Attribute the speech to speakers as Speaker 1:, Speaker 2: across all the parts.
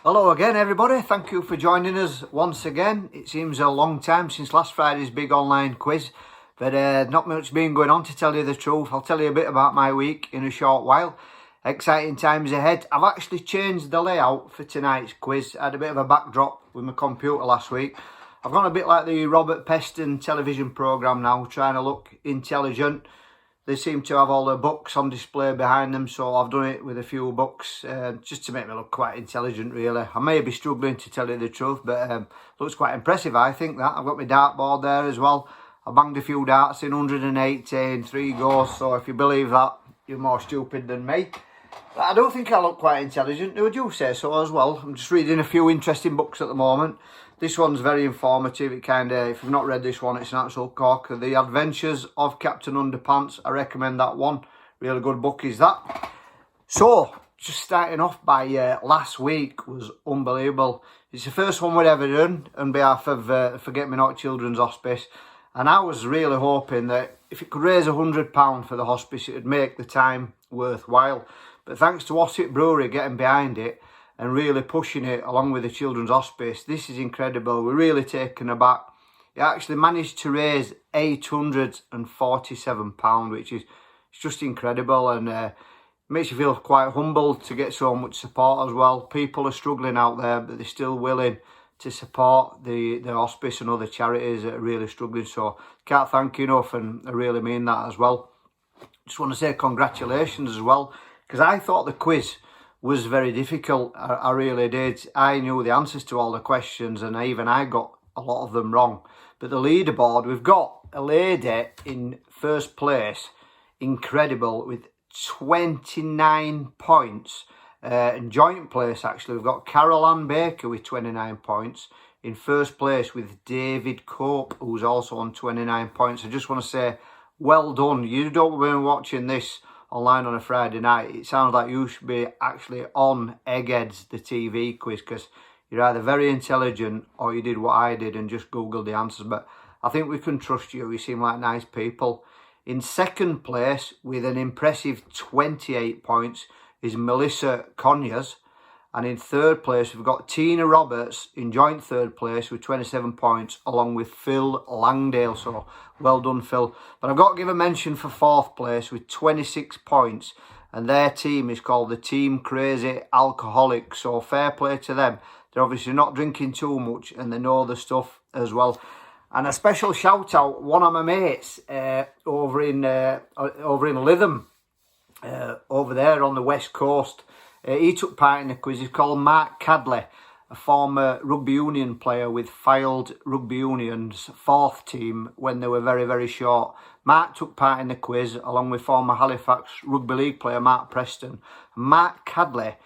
Speaker 1: Hello again everybody, thank you for joining us once again. It seems a long time since last Friday's big online quiz, but not much been going on to tell you the truth. I'll tell you a bit about my week in a short while. Exciting times ahead. I've actually changed the layout for tonight's quiz. I had a bit of a backdrop with my computer last week. I've gone a bit like the Robert Peston television programme now, trying to look intelligent. They seem to have all the books on display behind them, so I've done it with a few books just to make me look quite intelligent, really. I may be struggling to tell you the truth, but looks quite impressive, I think, that. I've got my dartboard there as well. I banged a few darts in, 118, 3 goals, so if you believe that, you're more stupid than me. But I don't think I look quite intelligent. Would you say so as well? I'm just reading a few interesting books at the moment. This one's very informative. It kind of, if you've not read this one, it's an absolute corker. The Adventures of Captain Underpants. I recommend that one. Really good book is that. So, just starting off by last week was unbelievable. It's the first one we'd ever done on behalf of Forget Me Not Children's Hospice. And I was really hoping that if it could raise £100 for the hospice, it would make the time worthwhile. But thanks to Ossett Brewery getting behind it and really pushing it along with the Children's Hospice, this is incredible. We're really taken aback. It actually managed to raise £847, which is just incredible, and makes you feel quite humbled to get so much support as well. People are struggling out there, but they're still willing to support the hospice and other charities that are really struggling. So can't thank you enough, and I really mean that as well. Just want to say congratulations as well, because I thought the quiz was very difficult. I really did. I knew the answers to all the questions, and even I got a lot of them wrong. But the leaderboard, we've got a lady in first place, incredible, with 29 points. In joint place, actually, we've got Carol Ann Baker with 29 points. In first place with David Cope, who's also on 29 points. I just want to say, well done. You don't be watching this online on a Friday night. It sounds like you should be actually on Eggheads, the TV quiz, because you're either very intelligent or you did what I did and just Googled the answers. But I think we can trust you. You seem like nice people. In second place, with an impressive 28 points, is Melissa Conyers. And in third place, we've got Tina Roberts in joint third place with 27 points, along with Phil Langdale. So, well done, Phil. But I've got to give a mention for fourth place with 26 points. And their team is called the Team Crazy Alcoholics. So, fair play to them. They're obviously not drinking too much and they know the stuff as well. And a special shout out, one of my mates over in Lytham, over there on the west coast. He took part in the quiz. He's called Mark Cadley, a former rugby union player with Fylde Rugby Union's fourth team when they were very, very short. Mark took part in the quiz along with former Halifax Rugby League player Mark Preston. Mark Cadley,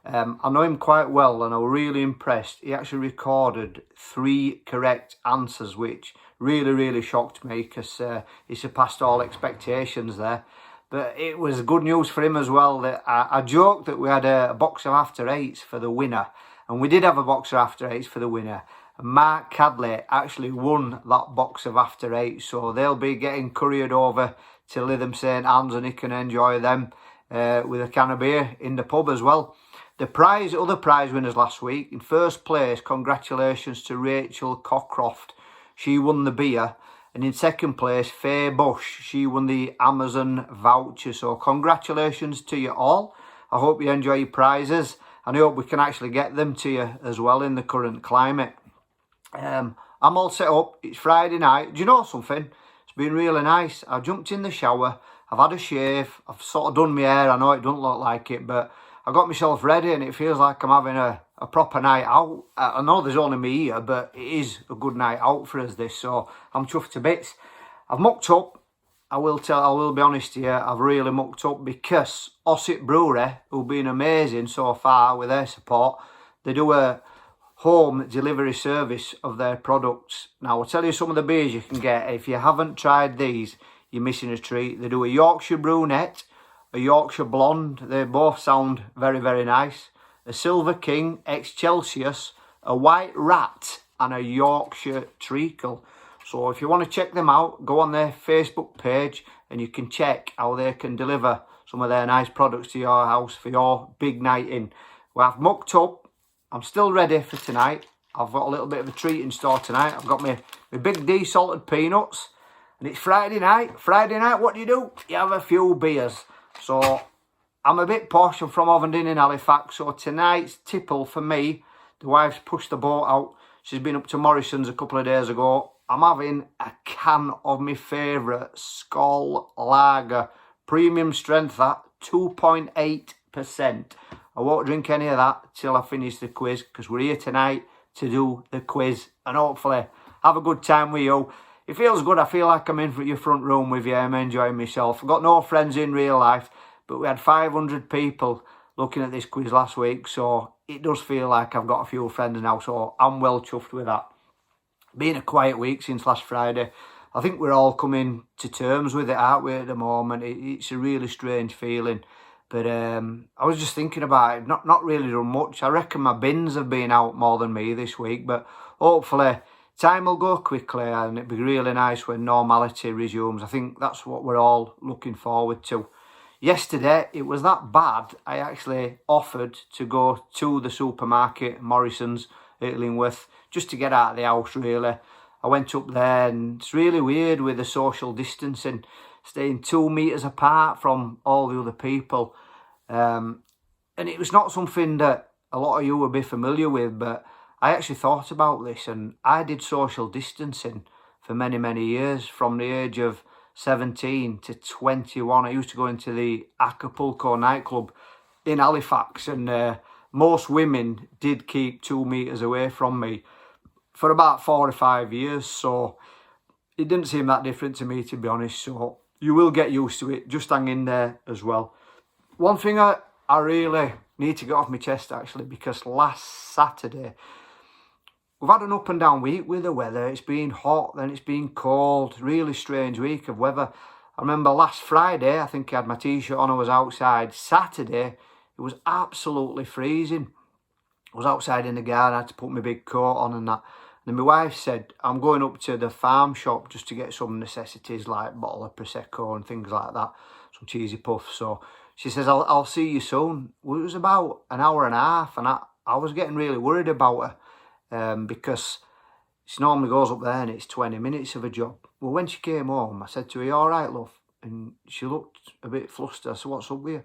Speaker 1: I know him quite well and I was really impressed. He actually recorded 3 correct answers, which really, really shocked me because he surpassed all expectations there. But it was good news for him as well. That I joked that we had a box of after eights for the winner. And we did have a box of after eights for the winner. And Mark Cadley actually won that box of after eights. So they'll be getting couriered over to Lytham St Anne's and he can enjoy them with a can of beer in the pub as well. The other prize winners last week. In first place, congratulations to Rachel Cockcroft. She won the beer. And in second place, Faye Bush, she won the Amazon voucher. So congratulations to you all. I hope you enjoy your prizes. And I hope we can actually get them to you as well in the current climate. I'm all set up. It's Friday night. Do you know something? It's been really nice. I jumped in the shower. I've had a shave. I've sort of done my hair. I know it doesn't look like it, but I got myself ready and it feels like I'm having a proper night out. I know there's only me here, but it is a good night out for us this, so I'm chuffed to bits. I've mucked up. I will be honest here, I've really mucked up because Ossett Brewery, who've been amazing so far with their support, they do a home delivery service of their products. Now, I'll tell you some of the beers you can get. If you haven't tried these, you're missing a treat. They do a Yorkshire Brunette, a Yorkshire Blonde. They both sound very, very nice. A Silver King, ex-Celsius, a White Rat, and a Yorkshire Treacle. So if you want to check them out, go on their Facebook page and you can check how they can deliver some of their nice products to your house for your big night in. We have mucked up. I'm still ready for tonight. I've got a little bit of a treat in store tonight. I've got my big desalted peanuts. And it's Friday night. Friday night, what do? You have a few beers. So I'm a bit posh. I'm from Ovenden in Halifax. So tonight's tipple for me, the wife's pushed the boat out. She's been up to Morrison's a couple of days ago. I'm having a can of my favourite Skol Lager. Premium strength, that, 2.8%. I won't drink any of that till I finish the quiz, because we're here tonight to do the quiz and hopefully have a good time with you. It feels good. I feel like I'm in your front room with you. I'm enjoying myself. I've got no friends in real life, but we had 500 people looking at this quiz last week, so it does feel like I've got a few friends now, so I'm well chuffed with that. Been a quiet week since last Friday. I think we're all coming to terms with it, aren't we, at the moment? It's a really strange feeling. But I was just thinking about it, not really done much. I reckon my bins have been out more than me this week, but hopefully time will go quickly and it'll be really nice when normality resumes. I think that's what we're all looking forward to. Yesterday, it was that bad, I actually offered to go to the supermarket, Morrison's, at Illingworth, just to get out of the house, really. I went up there and it's really weird with the social distancing, staying 2 metres apart from all the other people. And it was not something that a lot of you will be familiar with, but I actually thought about this, and I did social distancing for many, many years. From the age of 17 to 21, I used to go into the Acapulco nightclub in Halifax, and most women did keep 2 metres away from me for about 4 or 5 years, so it didn't seem that different to me, to be honest. So you will get used to it. Just hang in there as well. One thing I really need to get off my chest, actually, because last Saturday, we've had an up and down week with the weather. It's been hot, then it's been cold. Really strange week of weather. I remember last Friday, I think I had my t-shirt on, I was outside. Saturday, it was absolutely freezing. I was outside in the garden, I had to put my big coat on and that. And my wife said, I'm going up to the farm shop just to get some necessities like a bottle of Prosecco and things like that, some cheesy puffs. So she says, I'll see you soon. Well, it was about an hour and a half, and I was getting really worried about her because she normally goes up there and it's 20 minutes of a job. Well, when she came home, I said to her, "You all right, love?" And she looked a bit flustered. I said, "What's up with you?"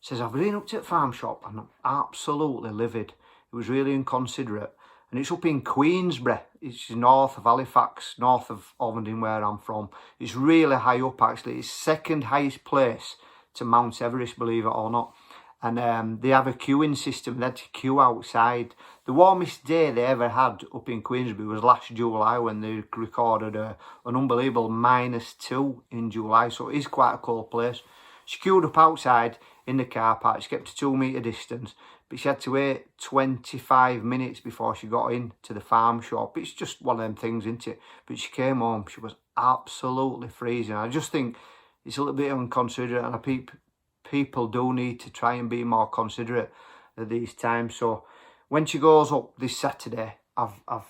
Speaker 1: She says, "I've been up to the farm shop and I'm absolutely livid." It was really inconsiderate. And it's up in Queensbury. It's north of Halifax, north of Ovenden, where I'm from. It's really high up, actually. It's second highest place to Mount Everest, believe it or not. And they have a queuing system. They had to queue outside. The warmest day they ever had up in Queensbury was last July, when they recorded an unbelievable -2 in July. So it is quite a cold place. She queued up outside in the car park. She kept a 2 metre distance, but she had to wait 25 minutes before she got in to the farm shop. It's just one of them things, isn't it? But she came home, she was absolutely freezing. I just think it's a little bit inconsiderate, and people do need to try and be more considerate at these times. So when she goes up this Saturday, I've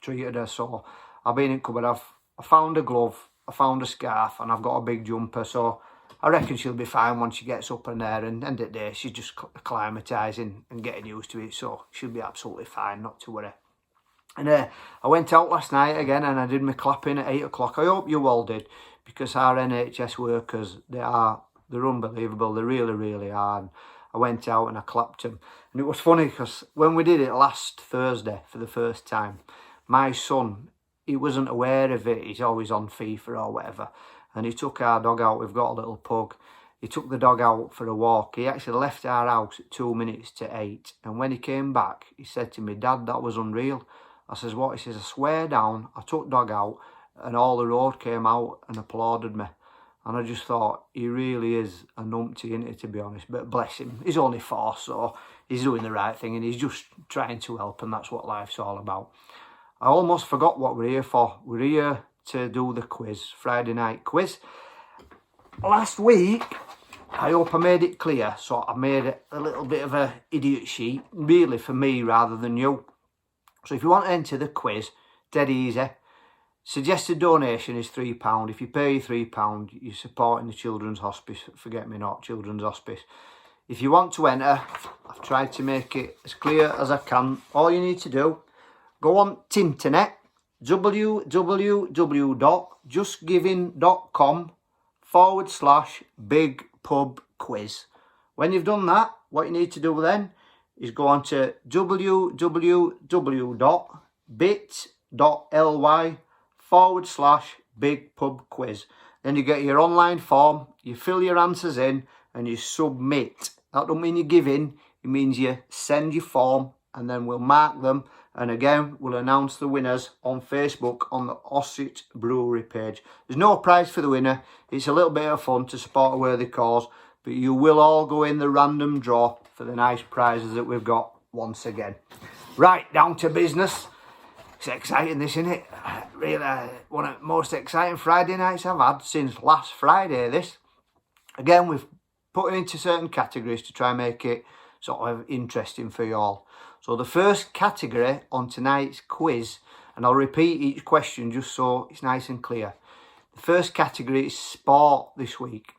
Speaker 1: treated her. So I've been in cupboard, I found a glove, I found a scarf, and I've got a big jumper. So I reckon she'll be fine once she gets up in there, and end of the day, she's just acclimatising and getting used to it, so she'll be absolutely fine, not to worry. And I went out last night again, and I did my clapping at 8 o'clock. I hope you all did, because our NHS workers, they're unbelievable, they really, really are. And I went out and I clapped them. And it was funny, because when we did it last Thursday for the first time, my son, he wasn't aware of it, he's always on FIFA or whatever. And he took our dog out. We've got a little pug. He took the dog out for a walk. He actually left our house at 2 minutes to 8. And when he came back, he said to me, "Dad, that was unreal." I says, "What?" He says, "I swear down, I took dog out and all the road came out and applauded me." And I just thought, he really is a numpty, isn't he, to be honest. But bless him, he's only 4, so he's doing the right thing and he's just trying to help, and that's what life's all about. I almost forgot what we're here for. We're here to do the quiz, Friday night quiz. Last week, I hope I made it clear, so I made a little bit of a idiot sheet, really for me rather than you. So if you want to enter the quiz, dead easy. Suggested donation is £3. If you pay £3, you're supporting the Children's Hospice, Forget Me Not Children's Hospice. If you want to enter, I've tried to make it as clear as I can. All you need to do, go on Tinternet, www.justgiving.com/big pub quiz. When you've done that, what you need to do then is go on to www.bit.ly/big pub quiz. Then you get your online form, you fill your answers in and you submit. That don't mean you give in, it means you send your form and then we'll mark them. And again, we'll announce the winners on Facebook on the Ossett Brewery page. There's no prize for the winner. It's a little bit of fun to support a worthy cause, but you will all go in the random draw for the nice prizes that we've got once again. Right, down to business. It's exciting this, isn't it? Really, one of the most exciting Friday nights I've had since last Friday, this. Again, we've put it into certain categories to try and make it sort of interesting for you all. So the first category on tonight's quiz, and I'll repeat each question just so it's nice and clear. The first category is sport this week.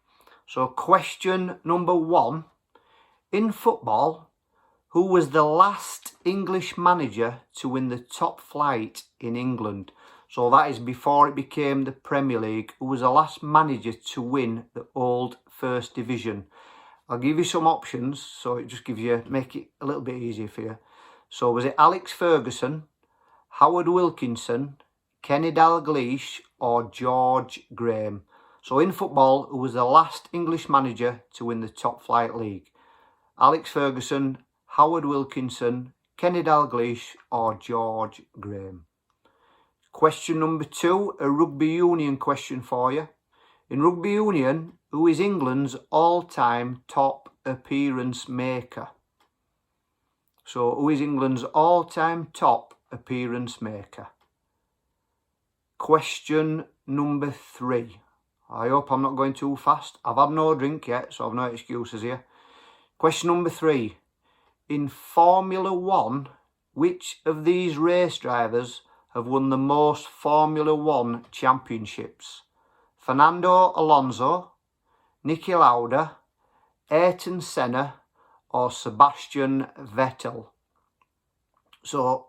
Speaker 1: So question number 1, in football, who was the last English manager to win the top flight in England? So that is before it became the Premier League. Who was the last manager to win the old First Division? I'll give you some options, so it just make it a little bit easier for you. So was it Alex Ferguson, Howard Wilkinson, Kenny Dalglish or George Graham? So in football, who was the last English manager to win the top flight league? Alex Ferguson, Howard Wilkinson, Kenny Dalglish or George Graham? Question number 2, a rugby union question for you. In rugby union, who is England's all-time top appearance maker? So who is England's all-time top appearance maker? Question number 3. I hope I'm not going too fast. I've had no drink yet, so I've no excuses here. Question number 3. In Formula 1, which of these race drivers have won the most Formula 1 championships? Fernando Alonso, Niki Lauda, Ayrton Senna or Sebastian Vettel? So,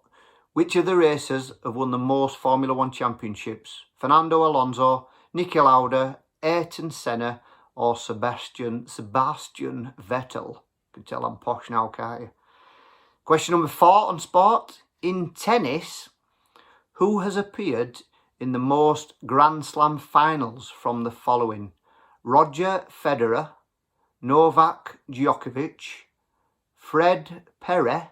Speaker 1: which of the racers have won the most Formula 1 championships? Fernando Alonso, Niki Lauda, Ayrton Senna or Sebastian Vettel? You can tell I'm posh now, can't you? Question number 4 on sport. In tennis, who has appeared in the most Grand Slam finals from the following? Roger Federer, Novak Djokovic, Fred Perret.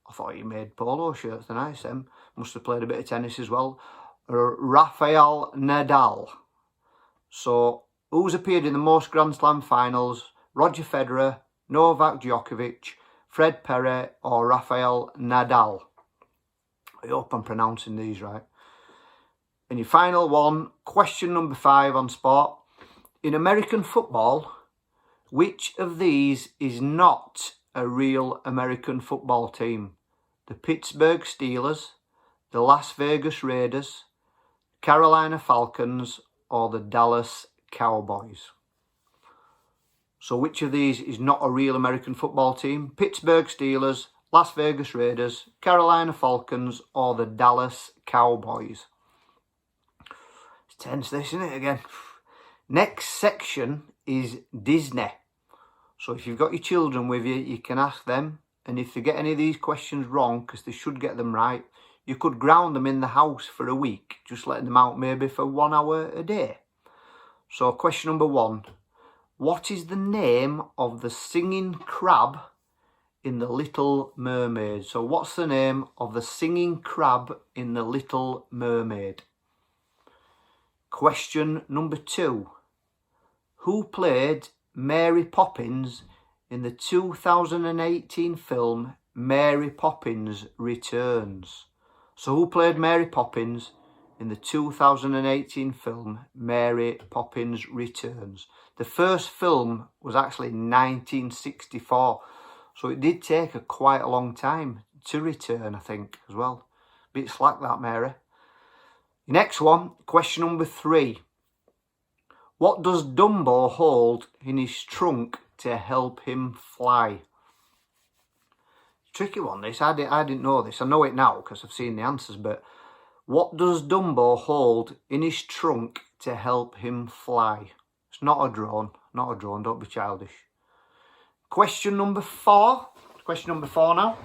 Speaker 1: I thought he made polo shirts, they're nice them. Must have played a bit of tennis as well. Or Rafael Nadal. So, who's appeared in the most Grand Slam finals? Roger Federer, Novak Djokovic, Fred Perret or Rafael Nadal? I hope I'm pronouncing these right. And your final one, question number 5 on sport. In American football, which of these is not a real American football team? The Pittsburgh Steelers, the Las Vegas Raiders, Carolina Falcons or the Dallas Cowboys? So which of these is not a real American football team? Pittsburgh Steelers, Las Vegas Raiders, Carolina Falcons or the Dallas Cowboys? It's tense this, isn't it, again? Next section is Disney. So if you've got your children with you, you can ask them. And if they get any of these questions wrong, because they should get them right, you could ground them in the house for a week, just letting them out maybe for 1 hour a day. So question number 1. What is the name of the singing crab in The Little Mermaid? So what's the name of the singing crab in The Little Mermaid? Question number 2. Who played Mary Poppins in the 2018 film Mary Poppins Returns? So who played Mary Poppins in the 2018 film Mary Poppins Returns? The first film was actually 1964, so it did take quite a long time to return, I think, as well. Bit slack that, Mary. Next one, question number 3. What does Dumbo hold in his trunk to help him fly? Tricky one, this. I didn't know this. I know it now because I've seen the answers, but what does Dumbo hold in his trunk to help him fly? It's not a drone. Not a drone. Don't be childish. Question number 4. Question number 4 now.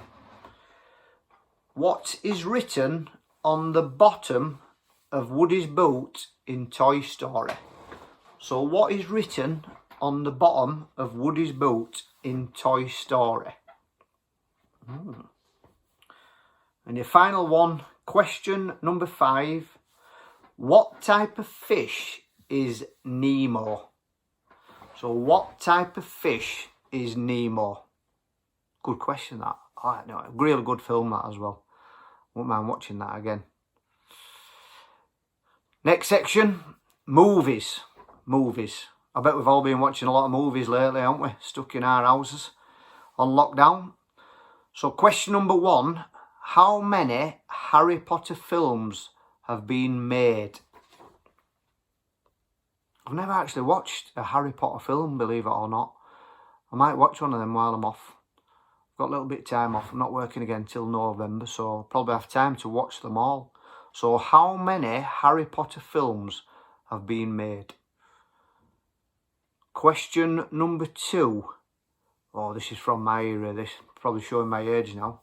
Speaker 1: What is written on the bottom of Woody's boot in Toy Story? So what is written on the bottom of Woody's boot in Toy Story? And your final one, question number 5. What type of fish is Nemo? So what type of fish is Nemo? Good question, that. Oh, no, really good film, that, as well. Wouldn't mind watching that again. Next section, movies. Movies. I bet we've all been watching a lot of movies lately, haven't we? Stuck in our houses on lockdown. So question number 1, how many Harry Potter films have been made? I've never actually watched a Harry Potter film, believe it or not. I might watch one of them while I'm off. I've got a little bit of time off. I'm not working again till November, so I'll probably have time to watch them all. So how many Harry Potter films have been made? Question number 2. Oh, this is from my era. This probably showing my age now.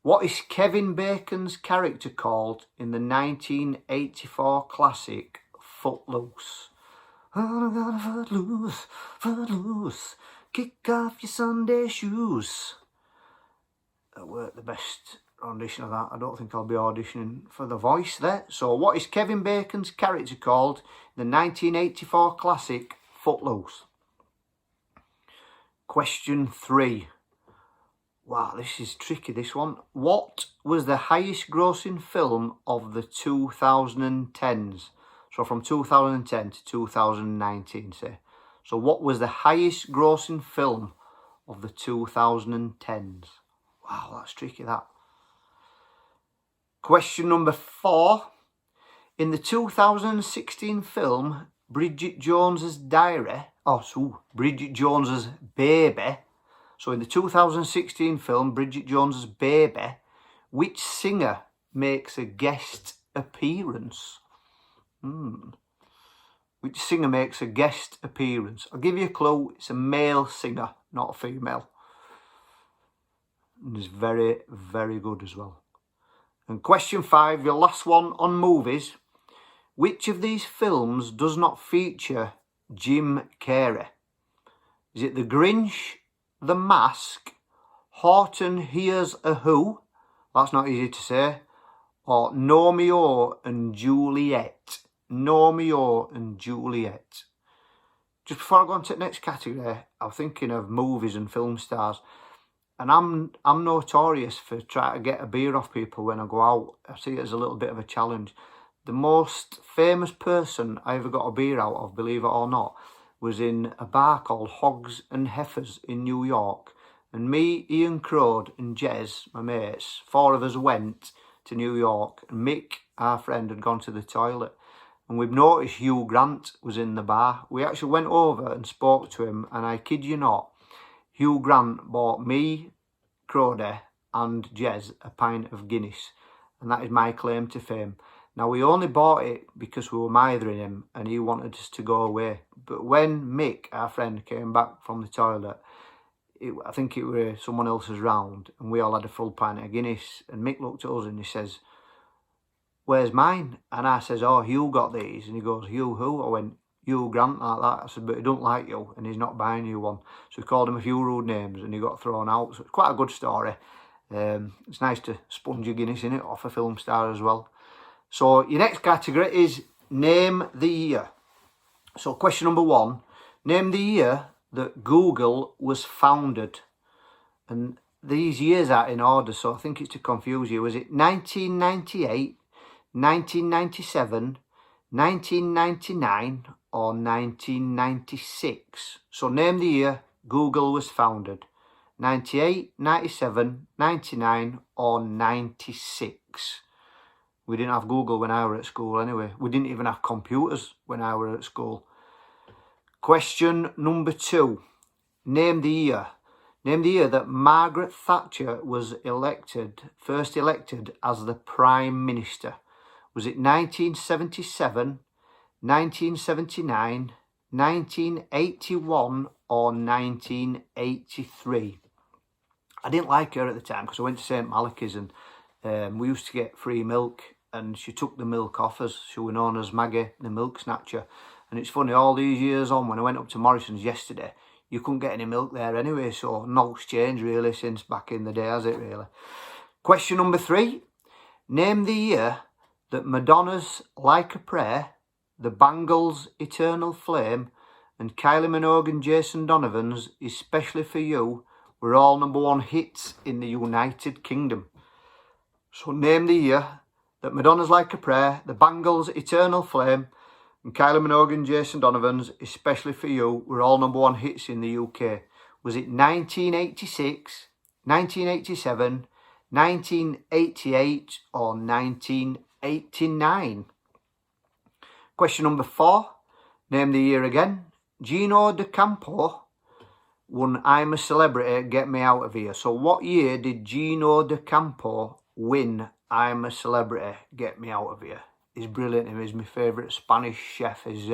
Speaker 1: What is Kevin Bacon's character called in the 1984 classic Footloose? Oh, I'm gonna footloose, footloose, kick off your Sunday shoes. That weren't the best rendition of that. I don't think I'll be auditioning for the voice there. So what is Kevin Bacon's character called in the 1984 classic Footloose? Question 3. Wow, this is tricky, this one. What was the highest grossing film of the 2010s? So from 2010 to 2019, say. So what was the highest grossing film of the 2010s? Wow, that's tricky, that. Question number 4. In the 2016 film Bridget Jones's Diary, Bridget Jones's Baby. So in the 2016 film Bridget Jones's Baby, which singer makes a guest appearance? Which singer makes a guest appearance? I'll give you a clue. It's a male singer, not a female. And it's very, very good as well. And question 5, your last one on movies. Which of these films does not feature Jim Carrey? Is it The Grinch, The Mask, Horton Hears a Who? That's not easy to say. Or Romeo and Juliet. Romeo and Juliet. Just before I go on to the next category, I'm thinking of movies and film stars. And I'm notorious for trying to get a beer off people when I go out. I see it as a little bit of a challenge. The most famous person I ever got a beer out of, believe it or not, was in a bar called Hogs and Heifers in New York. And me, Ian Crode and Jez, my mates, 4 of us went to New York. And Mick, our friend, had gone to the toilet. And we've noticed Hugh Grant was in the bar. We actually went over and spoke to him. And I kid you not, Hugh Grant bought me, Crode and Jez a pint of Guinness. And that is my claim to fame. Now, we only bought it because we were mithering him and he wanted us to go away. But when Mick, our friend, came back from the toilet, I think it was someone else's round, and we all had a full pint of Guinness. And Mick looked at us and he says, "Where's mine?" And I says, "Oh, Hugh got these." And he goes, "Hugh who?" I went, "Hugh Grant," like that. I said, "But he don't like you and he's not buying you one." So we called him a few rude names and he got thrown out. So it's quite a good story. It's nice to sponge your Guinness in it off a film star as well. So your next category is name the year. So question number 1, name the year that Google was founded. And these years are in order, so I think it's to confuse you. Was it 1998, 1997, 1999 or 1996? So name the year Google was founded. 98, 97, 99 or 96? We didn't have Google when I were at school anyway. We didn't even have computers when I were at school. Question number 2. Name the year. Name the year that Margaret Thatcher was first elected as the Prime Minister. Was it 1977, 1979, 1981 or 1983? I didn't like her at the time because I went to St Malachy's and we used to get free milk, and she took the milk off us. She was known as Maggie the Milk Snatcher. And it's funny, all these years on, when I went up to Morrison's yesterday, you couldn't get any milk there anyway, so no's changed really since back in the day, has it really? Question number 3. Name the year that Madonna's Like a Prayer, the Bangles' Eternal Flame, and Kylie Minogue and Jason Donovan's Especially For You were all #1 hits in the United Kingdom. So name the year that Madonna's Like a Prayer, the Bangles' Eternal Flame, and Kylie Minogue and Jason Donovan's Especially For You were all #1 hits in the UK. Was it 1986, 1987, 1988 or 1989? Question number 4. Name the year again. Gino D'Acampo won I'm a Celebrity, Get Me Out of Here. So what year did Gino D'Acampo win I'm a Celebrity, Get Me Out of Here? He's brilliant. He's my favourite Spanish chef is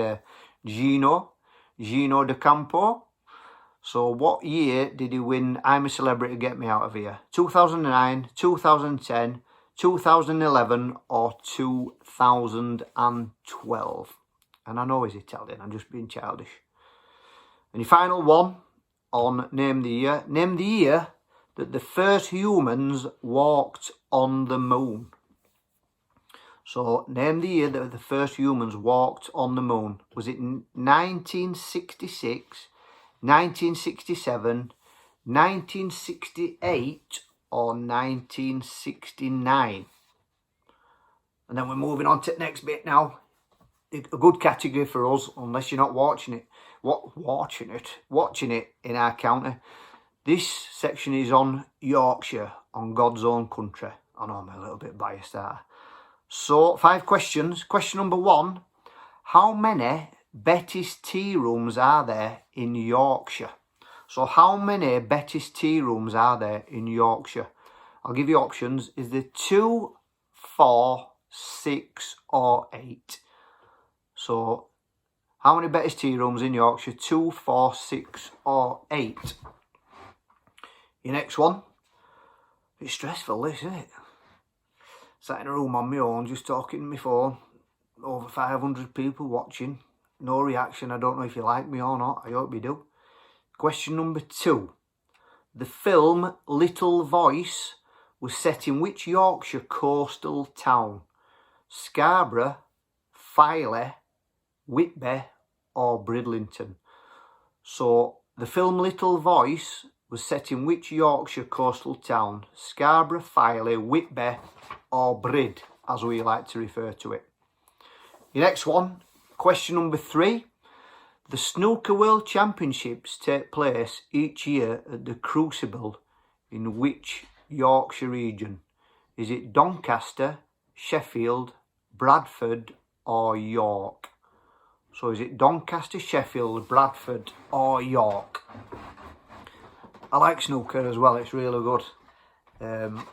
Speaker 1: Gino D'Acampo. So what year did he win I'm a Celebrity, Get Me Out of Here? 2009, 2010, 2011 or 2012? And I know he's Italian, I'm just being childish. And your final one on Name the Year. Name the year that the first humans walked on the moon. So name the year that the first humans walked on the moon. Was it 1966, 1967, 1968 or 1969? And then we're moving on to the next bit now. A good category for us, unless you're not watching it in our county. This section is on Yorkshire, on God's own country. I know I'm a little bit biased there. So 5 questions. Question number 1. How many Betty's tea rooms are there in Yorkshire? So how many Betty's tea rooms are there in Yorkshire? I'll give you options. Is there 2, 4, 6 or 8? So how many Betty's tea rooms in Yorkshire? 2, 4, 6 or 8? Your next one. It's stressful, this, isn't it? Sat in a room on my own, just talking on my phone. Over 500 people watching. No reaction. I don't know if you like me or not. I hope you do. Question number 2. The film Little Voice was set in which Yorkshire coastal town? Scarborough, Filey, Whitby or Bridlington? So the film Little Voice was set in which Yorkshire coastal town? Scarborough, Filey, Whitby or Brid, as we like to refer to it. Your next one, question number 3. The Snooker World Championships take place each year at the Crucible in which Yorkshire region? Is it Doncaster, Sheffield, Bradford or York? So is it Doncaster, Sheffield, Bradford or York? I like snooker as well, it's really good.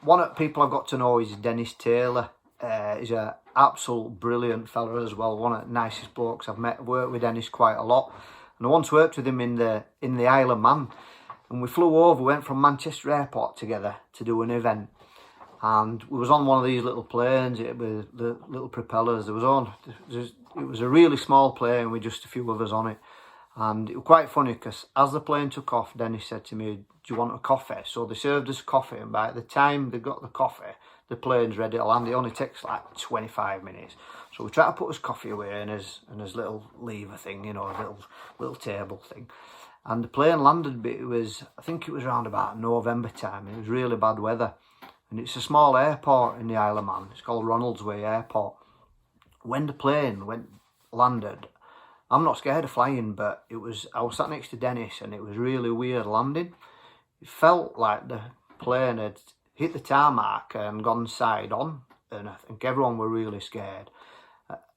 Speaker 1: One of the people I've got to know is Dennis Taylor. He's an absolute brilliant fella as well, one of the nicest blokes I've met. I've worked with Dennis quite a lot, and I once worked with him in the Isle of Man, and we flew over, went from Manchester Airport together to do an event, and we was on one of these little planes with the little propellers. It was a really small plane with just a few of us on it. And it was quite funny because as the plane took off, Dennis said to me, do you want a coffee? So they served us coffee, and by the time they got the coffee, the plane's ready to land. It only takes like 25 minutes. So we tried to put his coffee away in his little lever thing, you know, a little table thing. And the plane landed, but I think it was around about November time. It was really bad weather. And it's a small airport in the Isle of Man. It's called Ronaldsway Airport. When the plane landed, I'm not scared of flying, but I was sat next to Dennis and it was really weird landing. It felt like the plane had hit the tarmac and gone side on, and I think everyone were really scared.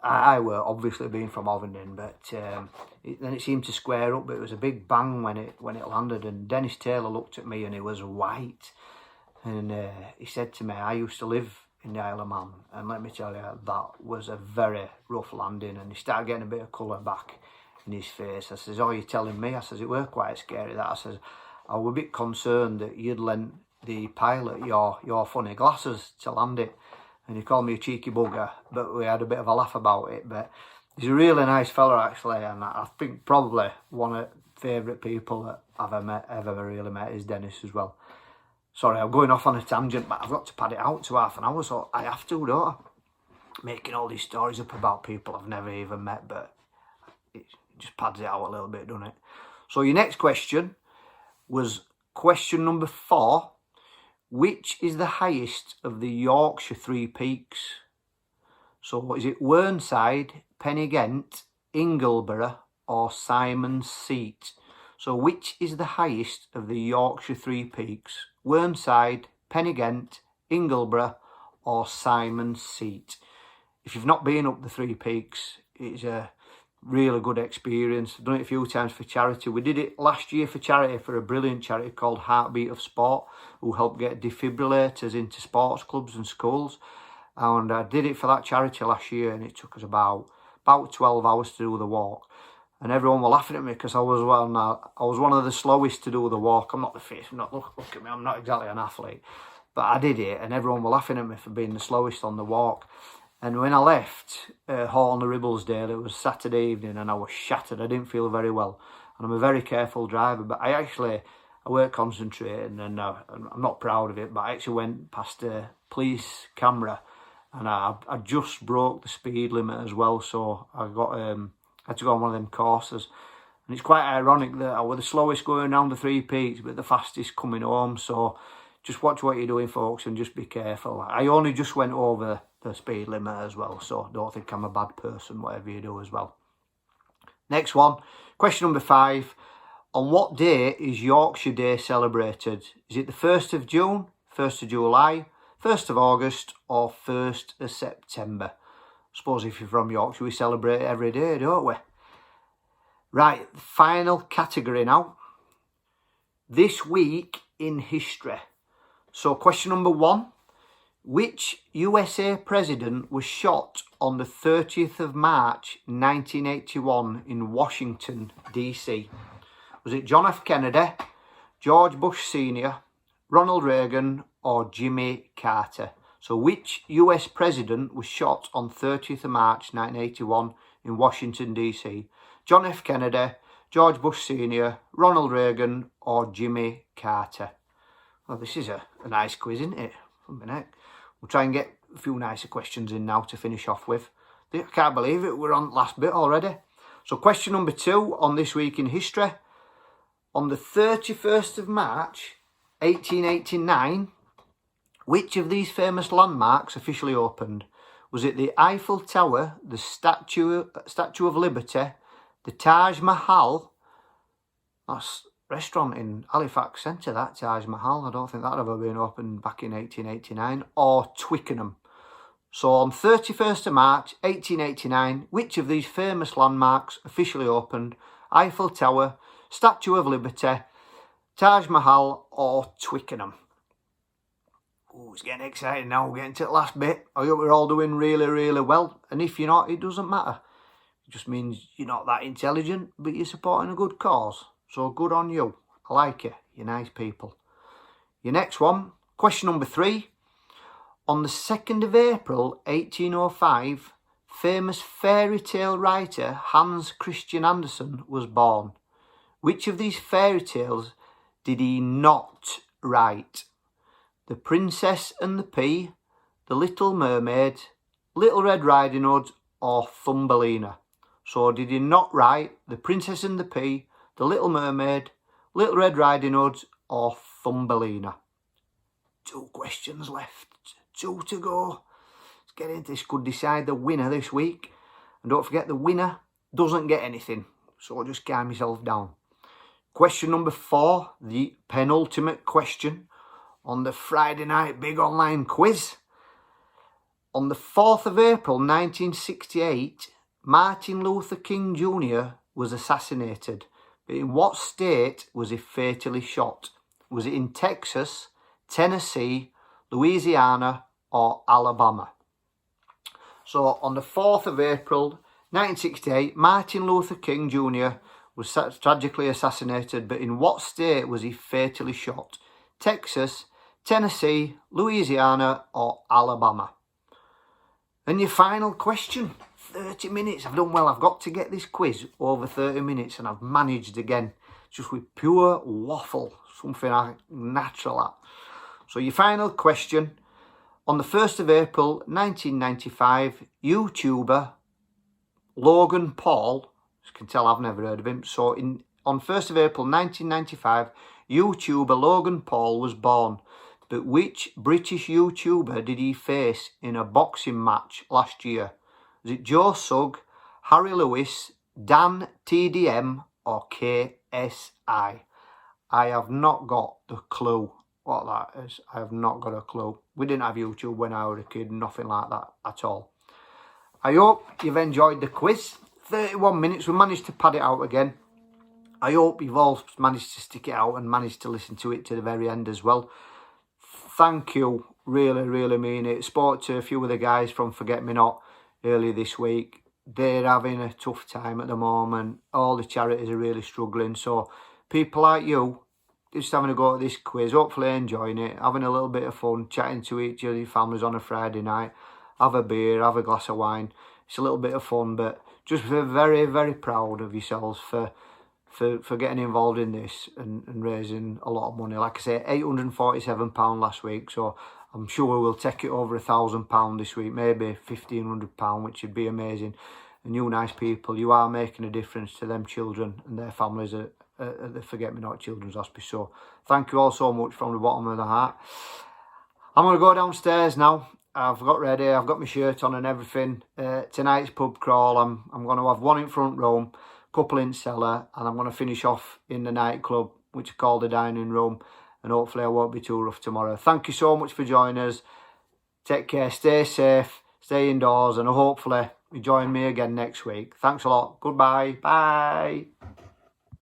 Speaker 1: I were obviously being from Ovenden, but then it seemed to square up. But it was a big bang when it landed, and Dennis Taylor looked at me and he was white, and he said to me, "I used to live in the Isle of Man, and let me tell you, that was a very rough landing." And he started getting a bit of colour back in his face. I says, "Oh, you're telling me?" I says, "It were quite scary, that." I says, "I was a bit concerned that you'd lent the pilot your funny glasses to land it." And he called me a cheeky bugger, but we had a bit of a laugh about it. But he's a really nice fella, actually, and I think probably one of the favourite people that I've ever really met is Dennis as well. Sorry, I'm going off on a tangent, but I've got to pad it out to half an hour, so I have to, don't I? Making all these stories up about people I've never even met, but it just pads it out a little bit, doesn't it? So your next question was question number 4. Which is the highest of the Yorkshire Three Peaks? So is it Whernside, Pennygent, Ingleborough or Simon's Seat? So which is the highest of the Yorkshire Three Peaks? Whernside, Pennygent, Ingleborough or Simon's Seat? If you've not been up the Three Peaks, it's a really good experience. I've done it a few times for charity. We did it last year for charity, for a brilliant charity called Heartbeat of Sport, who help get defibrillators into sports clubs and schools. And I did it for that charity last year, and it took us about 12 hours to do the walk. And everyone were laughing at me because I was one of the slowest to do the walk. I'm not the fittest. Look at me, I'm not exactly an athlete, but I did it, and everyone were laughing at me for being the slowest on the walk. And when I left Hall on the Ribblesdale, it was Saturday evening, and I was shattered. I didn't feel very well. And I'm a very careful driver, but I weren't concentrating, and I'm not proud of it, but I actually went past a police camera, and I just broke the speed limit as well, so I had to go on one of them courses. And it's quite ironic that I was the slowest going around the Three Peaks, but the fastest coming home, so just watch what you're doing, folks, and just be careful. I only just went over the speed limit as well, so don't think I'm a bad person, whatever you do as well. Next one, question number 5. On what day is Yorkshire Day celebrated? Is it the 1st of June, 1st of July, 1st of August or 1st of September? I suppose if you're from Yorkshire, we celebrate every day, don't we? Right, final category now. This week in history. So question number 1. Which USA president was shot on the 30th of March 1981 in Washington, D.C.? Was it John F. Kennedy, George Bush Sr., Ronald Reagan or Jimmy Carter? So which US president was shot on 30th of March 1981 in Washington, D.C.? John F. Kennedy, George Bush Sr., Ronald Reagan or Jimmy Carter? Well, this is a nice quiz, isn't it? We'll try and get a few nicer questions in now to finish off with. I can't believe it, we're on the last bit already. So question number 2 on This Week in History. On the 31st of March 1889, which of these famous landmarks officially opened? Was it the Eiffel Tower, the Statue of Liberty, the Taj Mahal? That's a restaurant in Halifax Centre, that Taj Mahal. I don't think that had ever been opened back in 1889. Or Twickenham. So on 31st of March 1889, which of these famous landmarks officially opened? Eiffel Tower, Statue of Liberty, Taj Mahal or Twickenham? Oh, it's getting exciting now. We're getting to the last bit. I hope we're all doing really, really well. And if you're not, it doesn't matter. It just means you're not that intelligent, but you're supporting a good cause. So good on you. I like you. You're nice people. Your next one, question number 3. On the 2nd of April 1805, famous fairy tale writer Hans Christian Andersen was born. Which of these fairy tales did he not write? The Princess and the Pea, The Little Mermaid, Little Red Riding Hood or Thumbelina? So did he not write The Princess and the Pea, The Little Mermaid, Little Red Riding Hood or Thumbelina? 2 questions left, 2 to go. Let's get into this. Could decide the winner this week. And don't forget, the winner doesn't get anything. So I'll just calm myself down. Question number 4, the penultimate question on the Friday night big online quiz. On the 4th of April 1968, Martin Luther King Jr. was assassinated. But in what state was he fatally shot? Was it in Texas, Tennessee, Louisiana, or Alabama? So on the 4th of April 1968, Martin Luther King Jr. was tragically assassinated, but in what state was he fatally shot? Texas, Tennessee, Louisiana, or Alabama? And your final question, 30 minutes. I've done well. I've got to get this quiz over 30 minutes, and I've managed again, just with pure waffle, something I natural at. So your final question, on the 1st of April 1995, YouTuber Logan Paul, as you can tell I've never heard of him, so on 1st of April 1995, YouTuber Logan Paul was born. But which British YouTuber did he face in a boxing match last year? Was it Joe Sugg, Harry Lewis, Dan TDM, or KSI? I have not got the clue what that is. I have not got a clue. We didn't have YouTube when I was a kid, nothing like that at all. I hope you've enjoyed the quiz. 31 minutes, we managed to pad it out again. I hope you've all managed to stick it out and managed to listen to it to the very end as well. Thank you, really, really mean it. Spoke to a few of the guys from Forget Me Not earlier this week. They're having a tough time at the moment. All the charities are really struggling. So people like you, just having a go at this quiz, hopefully enjoying it, having a little bit of fun, chatting to each of your families on a Friday night. Have a beer, have a glass of wine. It's a little bit of fun, but just very, very proud of yourselves for getting involved in this and raising a lot of money. Like I say, £847 last week, so I'm sure we'll take it over £1,000 this week, maybe £1,500, which would be amazing. And you nice people, you are making a difference to them children and their families at the Forget Me Not Children's Hospice. So thank you all so much from the bottom of the heart. I'm going to go downstairs now. I've got ready, I've got my shirt on and everything. Tonight's pub crawl, I'm going to have one in front room, couple in cellar, and I'm going to finish off in the nightclub, which is called the dining room, and hopefully I won't be too rough tomorrow. Thank you so much for joining us. Take care, stay safe, stay indoors, and hopefully you join me again next week. Thanks a lot. Goodbye. Bye.